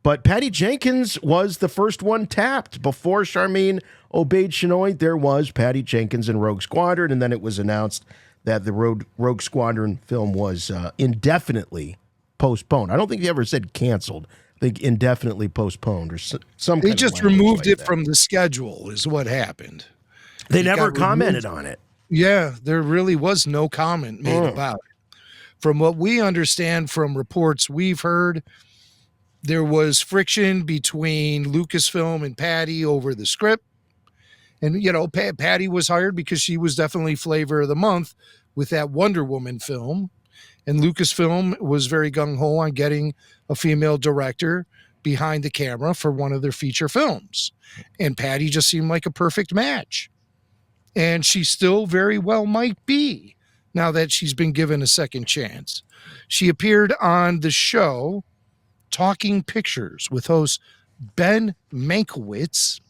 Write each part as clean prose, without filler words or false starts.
But Patty Jenkins was the first one tapped. Before Charmin obeyed Shenoy, there was Patty Jenkins in Rogue Squadron, and then it was announced that the Rogue Squadron film was indefinitely postponed. I don't think they ever said canceled. I think indefinitely postponed or some kind They of just language removed like it that. from the schedule is what happened. They never commented on it. Yeah, there really was no comment made about it. From what we understand from reports we've heard, there was friction between Lucasfilm and Patty over the script. And, you know, Patty was hired because she was definitely flavor of the month with that Wonder Woman film. And Lucasfilm was very gung-ho on getting a female director behind the camera for one of their feature films. And Patty just seemed like a perfect match. And she still very well might be now that she's been given a second chance. She appeared on the show Talking Pictures with host Ben Mankiewicz.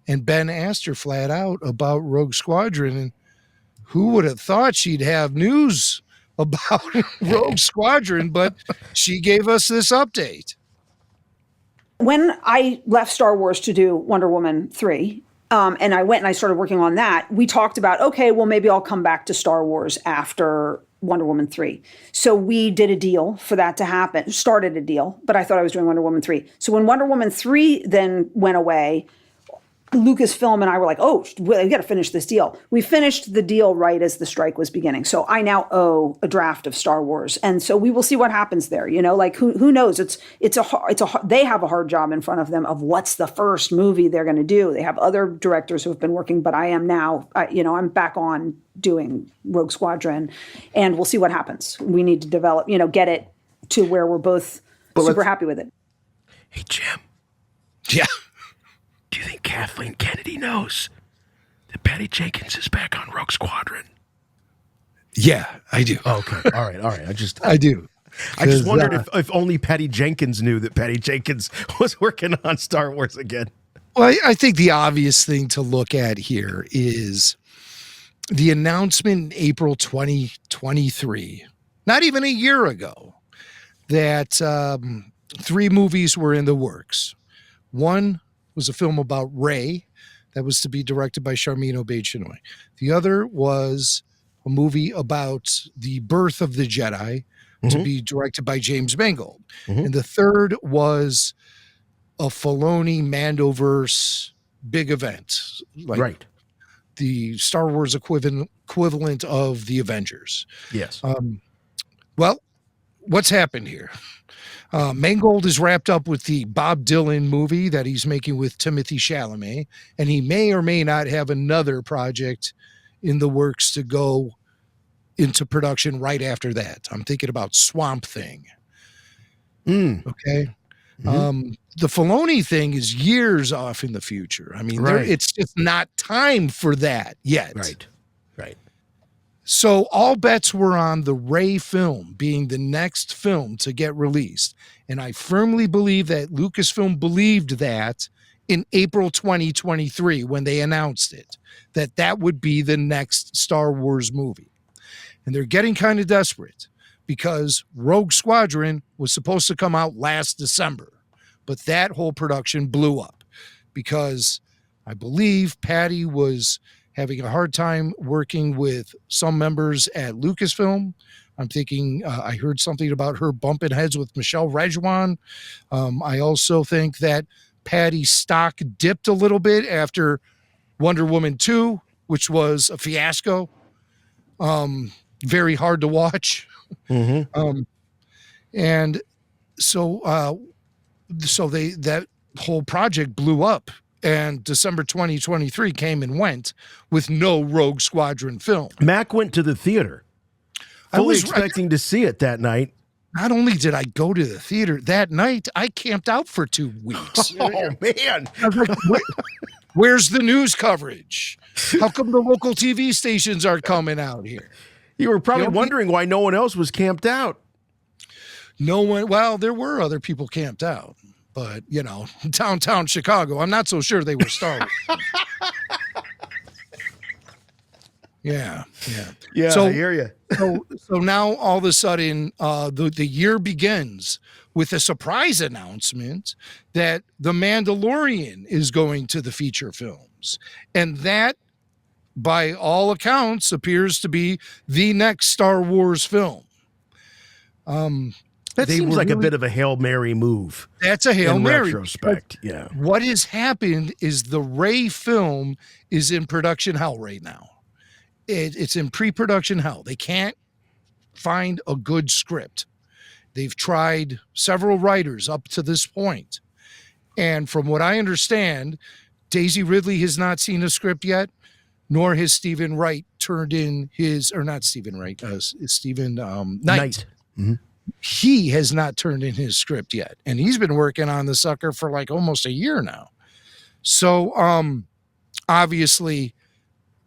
And Ben asked her flat out about Rogue Squadron. And who would have thought she'd have news about Rogue Squadron? But she gave us this update. When I left Star Wars to do Wonder Woman 3, and I went and I started working on that, we talked about, okay, well, maybe I'll come back to Star Wars after Wonder Woman 3. So we did a deal for that to happen, started a deal, but I thought I was doing Wonder Woman 3. So when Wonder Woman 3 then went away, Lucasfilm and I were like, oh, we got to finish this deal. We finished the deal right as the strike was beginning. So I now owe a draft of Star Wars. And so we will see what happens there. You know, like who knows? They have a hard job in front of them of what's the first movie they're going to do. They have other directors who have been working, but I am now, I'm back on doing Rogue Squadron, and we'll see what happens. We need to develop, get it to where we're both super happy with it. Hey, Jim. Yeah. Do you think Kathleen Kennedy knows that Patty Jenkins is back on Rogue Squadron? Yeah, I do. Oh, okay. All right. I do. I just wondered if only Patty Jenkins knew that Patty Jenkins was working on Star Wars again. Well, I think the obvious thing to look at here is the announcement in April 2023, not even a year ago, that 3 movies were in the works. One was a film about Rey that was to be directed by Charmin Obaid-Chinoy. The other was a movie about the birth of the Jedi to be directed by James Mangold. And the third was a Filoni Mandoverse big event, like the Star Wars equivalent of the Avengers. Yes. Well, what's happened here? Mangold is wrapped up with the Bob Dylan movie that he's making with Timothée Chalamet, and he may or may not have another project in the works to go into production right after that. I'm thinking about Swamp Thing. Okay. The Filoni thing is years off in the future. I mean, it's just not time for that yet. Right. So all bets were on the Rey film being the next film to get released. And I firmly believe that Lucasfilm believed that in April 2023 when they announced it, that would be the next Star Wars movie. And they're getting kind of desperate because Rogue Squadron was supposed to come out last December, but that whole production blew up because I believe Patty was having a hard time working with some members at Lucasfilm. I'm thinking I heard something about her bumping heads with Michelle Rejwan. I also think that Patty's stock dipped a little bit after Wonder Woman 2, which was a fiasco. Very hard to watch. And so that whole project blew up. And December 2023 came and went with no Rogue Squadron film. Mac went to the theater, fully expecting to see it that night. Not only did I go to the theater that night, I camped out for 2 weeks. Oh, man. I was like, where's the news coverage? How come the local TV stations aren't coming out here? You were probably wondering why no one else was camped out. No one. Well, there were other people camped out. But, downtown Chicago, I'm not so sure they were Star Wars. Yeah. Yeah, So, I hear you. so now all of a sudden, the year begins with a surprise announcement that The Mandalorian is going to the feature films. And that, by all accounts, appears to be the next Star Wars film. That They seems were like a really- bit of a Hail Mary move That's a Hail in Mary. retrospect. Yeah. What has happened is the Rey film is in production hell right now. It's in pre-production hell. They can't find a good script. They've tried several writers up to this point. And from what I understand, Daisy Ridley has not seen a script yet, nor has Stephen Wright turned in his, or not Stephen Wright, Stephen Knight. Mm-hmm. He has not turned in his script yet. And he's been working on the sucker for like almost a year now. So obviously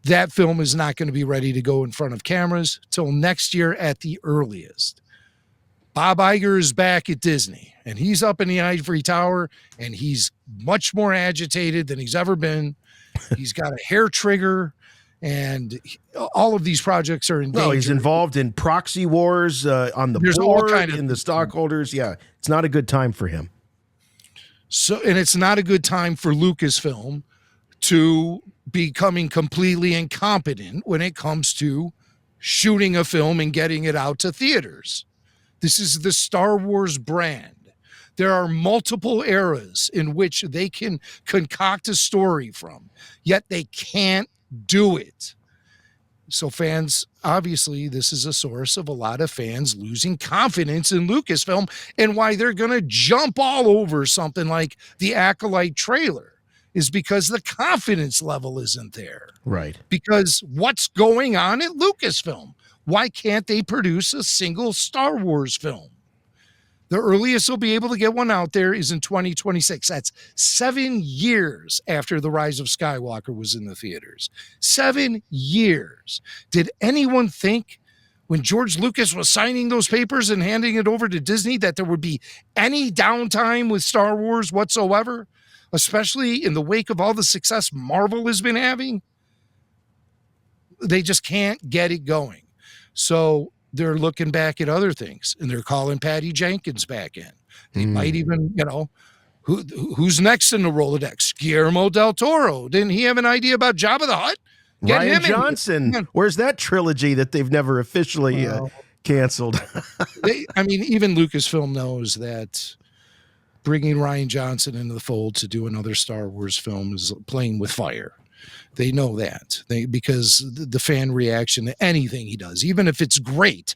that film is not going to be ready to go in front of cameras till next year at the earliest. Bob Iger is back at Disney, and he's up in the ivory tower, and he's much more agitated than he's ever been. He's got a hair trigger, and all of these projects are in danger. No, he's involved in proxy wars on the There's all board, kind of- in the stockholders. Yeah, it's not a good time for him. So, and it's not a good time for Lucasfilm to becoming completely incompetent when it comes to shooting a film and getting it out to theaters. This is the Star Wars brand. There are multiple eras in which they can concoct a story from, yet they can't do it. So fans, obviously, this is a source of a lot of fans losing confidence in Lucasfilm and why they're going to jump all over something like the Acolyte trailer is because the confidence level isn't there. Right. Because what's going on at Lucasfilm? Why can't they produce a single Star Wars film? The earliest they'll be able to get one out there is in 2026. That's 7 years after The Rise of Skywalker was in the theaters. 7 years. Did anyone think when George Lucas was signing those papers and handing it over to Disney that there would be any downtime with Star Wars whatsoever, especially in the wake of all the success Marvel has been having? They just can't get it going. So they're looking back at other things, and they're calling Patty Jenkins back in. They might even, who's next in the Rolodex? Guillermo del Toro. Didn't he have an idea about Jabba the Hutt? Get Ryan him in. Johnson. Where's that trilogy that they've never officially canceled? Even Lucasfilm knows that bringing Ryan Johnson into the fold to do another Star Wars film is playing with fire. They know that because the fan reaction to anything he does, even if it's great,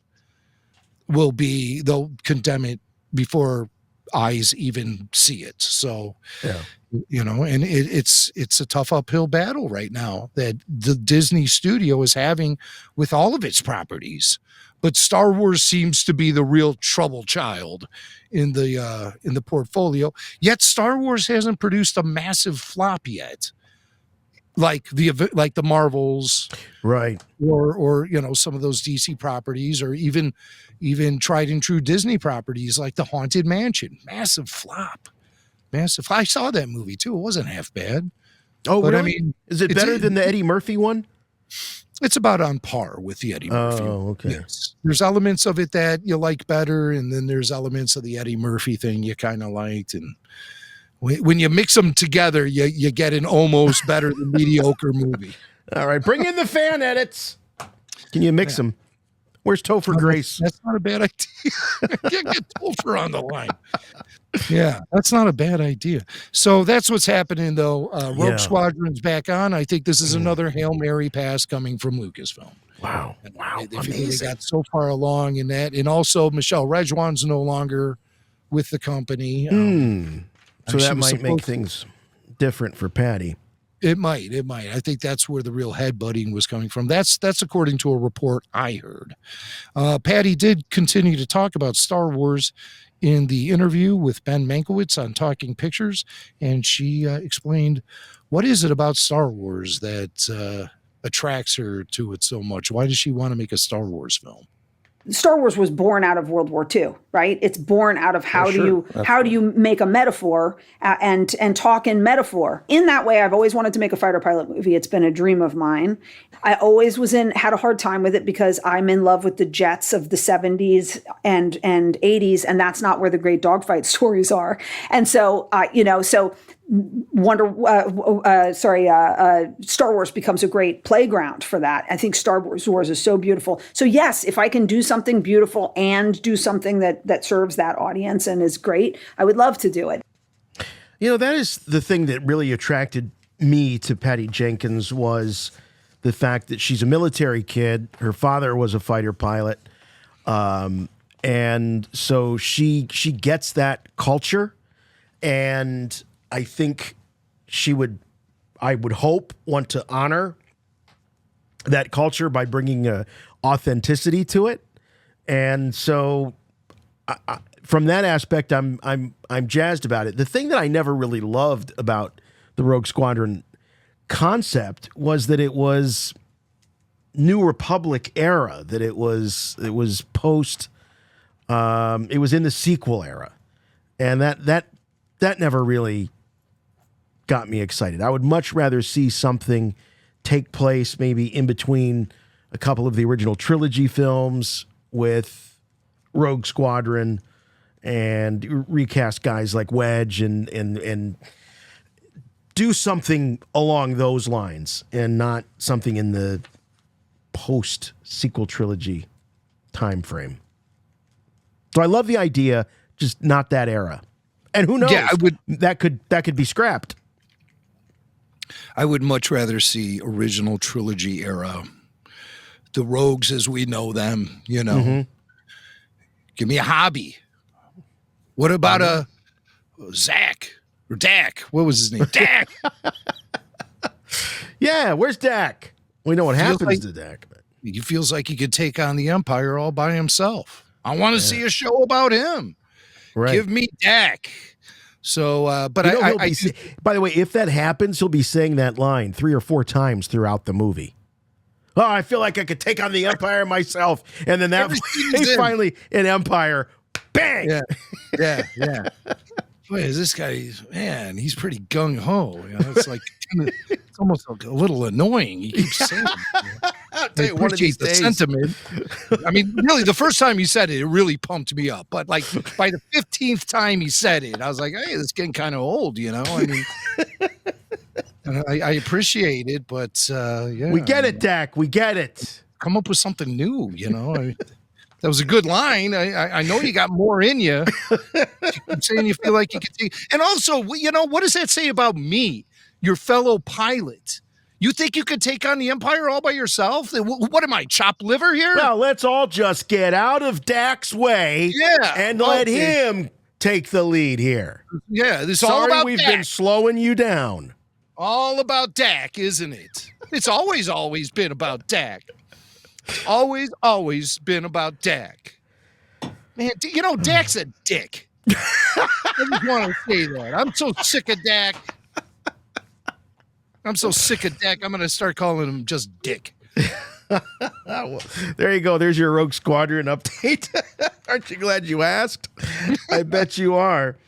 they'll condemn it before eyes even see it. So, and it's a tough uphill battle right now that the Disney studio is having with all of its properties. But Star Wars seems to be the real trouble child in the portfolio. Yet Star Wars hasn't produced a massive flop yet. Like the Marvels, right? Or some of those DC properties, or even tried and true Disney properties like the Haunted Mansion, massive flop. I saw that movie too; it wasn't half bad. Oh, but really? Is it better than the Eddie Murphy one? It's about on par with the Eddie Murphy. Oh, okay. Yes. There's elements of it that you like better, and then there's elements of the Eddie Murphy thing you kind of liked, and when you mix them together, you get an almost better than mediocre movie. All right, bring in the fan edits. Can you mix them? Where's Topher Grace? That's not a bad idea. Get Topher on the line. Yeah, that's not a bad idea. So that's what's happening, though. Rogue Squadron's back on. I think this is another Hail Mary pass coming from Lucasfilm. Wow. They got so far along in that. And also, Michelle Rejwan's no longer with the company. So that might make things different for Patty. It might. I think that's where the real headbutting was coming from. That's according to a report I heard. Patty did continue to talk about Star Wars in the interview with Ben Mankiewicz on Talking Pictures, and she explained what is it about Star Wars that attracts her to it so much. Why does she want to make a Star Wars film? Star Wars was born out of World War II, right? It's born out of how do you make a metaphor and talk in metaphor. In that way, I've always wanted to make a fighter pilot movie. It's been a dream of mine. I always had a hard time with it because I'm in love with the jets of the 70s and 80s, and that's not where the great dogfight stories are. And so, Star Wars becomes a great playground for that. I think Star Wars is so beautiful. So yes, if I can do something beautiful and do something that serves that audience and is great, I would love to do it. That is the thing that really attracted me to Patty Jenkins was the fact that she's a military kid. Her father was a fighter pilot. And so she gets that culture, and I think I would hope, want to honor that culture by bringing authenticity to it. And so from that aspect, I'm jazzed about it. The thing that I never really loved about the Rogue Squadron concept was that it was New Republic era, that it was post, it was in the sequel era. And that never really got me excited. I would much rather see something take place maybe in between a couple of the original trilogy films with Rogue Squadron and recast guys like Wedge and do something along those lines and not something in the post sequel trilogy time frame. So I love the idea, just not that era. And who knows? Yeah, that could be scrapped. I would much rather see original trilogy era, the Rogues as we know them. Mm-hmm. Give me a hobby. What about a Zach or Dak? What was his name? Dak. Yeah, where's Dak? We know what happens to Dak. But he feels like he could take on the Empire all by himself. I want to see a show about him. Right. Give me Dak. So, but by the way, if that happens, he'll be saying that line 3 or 4 times throughout the movie. Oh, I feel like I could take on the Empire myself. And then that finally an Empire, bang. Yeah. Boy, is this guy, man, he's pretty gung-ho. It's like, it's almost like a little annoying. He keeps saying it. I appreciate the sentiment. I mean, really, the first time he said it really pumped me up. But like by the 15th time he said it, I was like, hey, this is getting kind of old, I mean, I appreciate it, but yeah. We get it, Dak. We get it. Come up with something new, That was a good line. I know you got more in you. You keep saying you feel like you could take. And also, what does that say about me, your fellow pilot? You think you could take on the Empire all by yourself? What am I, chopped liver here? Well, let's all just get out of Dak's way and let him take the lead here. Yeah, this is all about we've been slowing you down. All about Dak, isn't it? It's always been about Dak. Always been about Dak. Man, Dak's a dick. I just want to say that. I'm so sick of Dak. I'm going to start calling him just Dick. Well, there you go. There's your Rogue Squadron update. Aren't you glad you asked? I bet you are.